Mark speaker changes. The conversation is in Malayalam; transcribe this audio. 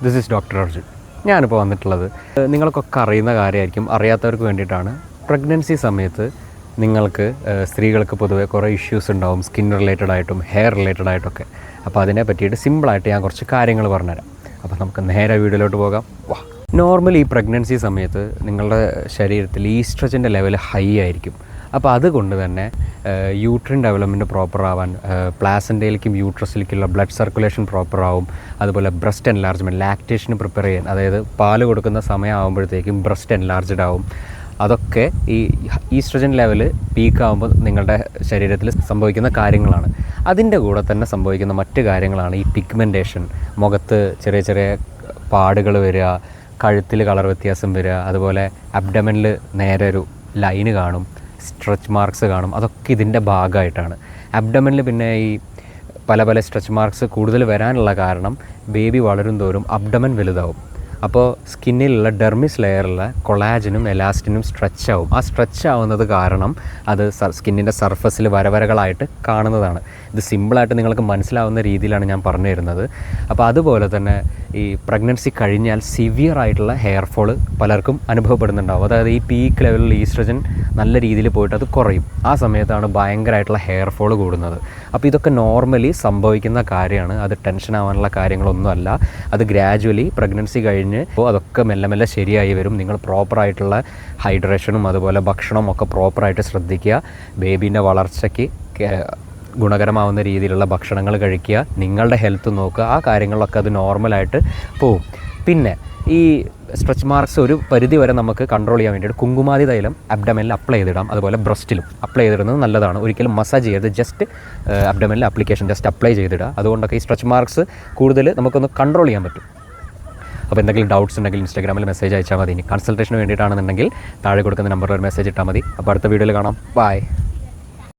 Speaker 1: This is doctor Arjun. ഞാനിപ്പോൾ വന്നിട്ടുള്ളത് നിങ്ങൾക്കൊക്കെ അറിയുന്ന കാര്യമായിരിക്കും, അറിയാത്തവർക്ക് വേണ്ടിയിട്ടാണ്. പ്രഗ്നൻസി സമയത്ത് നിങ്ങൾക്ക് സ്ത്രീകൾക്ക് പൊതുവേ കുറേ ഇഷ്യൂസ് ഉണ്ടാവും, സ്കിൻ റിലേറ്റഡ് ആയിട്ടും ഹെയർ റിലേറ്റഡ് ആയിട്ടൊക്കെ. അപ്പോൾ അതിനെ പറ്റിയിട്ട് സിമ്പിളായിട്ട് ഞാൻ കുറച്ച് കാര്യങ്ങൾ പറഞ്ഞുതരാം. അപ്പോൾ നമുക്ക് നേരെ വീഡിയോയിലോട്ട് പോകാം. വാ. നോർമലി ഈ പ്രഗ്നൻസി സമയത്ത് നിങ്ങളുടെ ശരീരത്തിൽ ഈസ്ട്രജൻ്റെ ലെവൽ ഹൈ ആയിരിക്കും. അപ്പോൾ അതുകൊണ്ട് തന്നെ യൂട്രിൻ ഡെവലപ്മെൻറ്റ് പ്രോപ്പർ ആവാൻ, പ്ലാസൻ്റയിലേക്കും യൂട്രസിലേക്കുള്ള ബ്ലഡ് സർക്കുലേഷൻ പ്രോപ്പർ ആവും. അതുപോലെ ബ്രസ്റ്റ് എൻലാർജ്മെൻറ്റ്, ലാക്ടേഷന് പ്രിപ്പയർ ചെയ്യാൻ, അതായത് പാല് കൊടുക്കുന്ന സമയമാകുമ്പോഴത്തേക്കും ബ്രസ്റ്റ് എൻലാർജ്ഡ് ആവും. അതൊക്കെ ഈ ഈസ്ട്രജൻ ലെവൽ പീക്കാകുമ്പോൾ നിങ്ങളുടെ ശരീരത്തിൽ സംഭവിക്കുന്ന കാര്യങ്ങളാണ്. അതിൻ്റെ കൂടെ തന്നെ സംഭവിക്കുന്ന മറ്റ് കാര്യങ്ങളാണ് ഈ പിഗ്മെൻറ്റേഷൻ, മുഖത്ത് ചെറിയ ചെറിയ പാടുകൾ വരിക, കഴുത്തിൽ കളർ വ്യത്യാസം വരിക, അതുപോലെ അബ്ഡമനിൽ നേരെ ഒരു ലൈന് കാണും, സ്ട്രെച്ച് മാർക്സ് കാണും. അതൊക്കെ ഇതിൻ്റെ ഭാഗമായിട്ടാണ്. അബ്ഡമനിൽ പിന്നെ ഈ പല പല സ്ട്രെച്ച് മാർക്സ് കൂടുതൽ വരാനുള്ള കാരണം ബേബി വളരും തോറും അബ്ഡമൻ വലുതാവും. അപ്പോൾ സ്കിന്നിലുള്ള ഡെർമിസ് ലെയറിലുള്ള കൊളാജനും എലാസ്റ്റിനും സ്ട്രെച്ച് ആവും. ആ സ്ട്രെച്ച് ആവുന്നത് കാരണം അത് സ്കിന്നിൻ്റെ സർഫസിൽ വരവരകളായിട്ട് കാണുന്നതാണ്. ഇത് സിമ്പിളായിട്ട് നിങ്ങൾക്ക് മനസ്സിലാവുന്ന രീതിയിലാണ് ഞാൻ പറഞ്ഞു തരുന്നത്. അപ്പോൾ അതുപോലെ തന്നെ ഈ പ്രഗ്നൻസി കഴിഞ്ഞാൽ സിവിയർ ആയിട്ടുള്ള ഹെയർ ഫോള് പലർക്കും അനുഭവപ്പെടുന്നുണ്ടാവും. അതായത് ഈ പീക്ക് ലെവലിൽ ഈസ്ട്രജൻ നല്ല രീതിയിൽ പോയിട്ട് അത് കുറയും. ആ സമയത്താണ് ഭയങ്കരമായിട്ടുള്ള ഹെയർ ഫോള് കൂടുന്നത്. അപ്പോൾ ഇതൊക്കെ നോർമലി സംഭവിക്കുന്ന കാര്യമാണ്. അത് ടെൻഷൻ ആവാനുള്ള കാര്യങ്ങളൊന്നുമല്ല. അത് ഗ്രാജുവലി പ്രഗ്നൻസി കഴിഞ്ഞ് അതൊക്കെ മെല്ലെ മെല്ലെ ശരിയായി വരും. നിങ്ങൾ പ്രോപ്പറായിട്ടുള്ള ഹൈഡ്രേഷനും അതുപോലെ ഭക്ഷണവും ഒക്കെ പ്രോപ്പറായിട്ട് ശ്രദ്ധിക്കുക. ബേബീൻ്റെ വളർച്ചയ്ക്ക് ഗുണകരമാവുന്ന രീതിയിലുള്ള ഭക്ഷണങ്ങൾ കഴിക്കുക, നിങ്ങളുടെ ഹെൽത്ത് നോക്കുക. ആ കാര്യങ്ങളൊക്കെ അത് നോർമലായിട്ട് പോവും. പിന്നെ ഈ സ്ട്രെച്ച് മാർക്സ് ഒരു പരിധി വരെ നമുക്ക് കൺട്രോൾ ചെയ്യാൻ വേണ്ടിയിട്ട് കുങ്കുമാതി തൈലം അബ്ഡമനിൽ അപ്ലൈ ചെയ്തിടാം. അതുപോലെ ബ്രസ്റ്റിലും അപ്ലൈ ചെയ്തിടുന്നത് നല്ലതാണ്. ഒരിക്കലും മസാജ് ചെയ്യരുത്, ജസ്റ്റ് അബ്ഡമനിൽ ആപ്ലിക്കേഷൻ ജസ്റ്റ് അപ്ലൈ ചെയ്തിടുക. അതുകൊണ്ടൊക്കെ ഈ സ്ട്രെച്ച് മാർക്സ് കൂടുതൽ നമുക്കൊന്ന് കൺട്രോൾ ചെയ്യാൻ പറ്റും. അപ്പോൾ എന്തെങ്കിലും ഡൗട്ട്സ് ഉണ്ടെങ്കിൽ ഇൻസ്റ്റാഗ്രാമിൽ മെസ്സേജ് അയച്ചാൽ മതി. ഇനി കൺസൾട്ടേഷന് വേണ്ടിയിട്ടാണെന്നുണ്ടെങ്കിൽ താഴെ കൊടുക്കുന്ന നമ്പറിൽ ഒരു മെസ്സേജ് ഇട്ടാൽ മതി. അപ്പോൾ അടുത്ത വീഡിയോയിൽ കാണാം. ബൈ.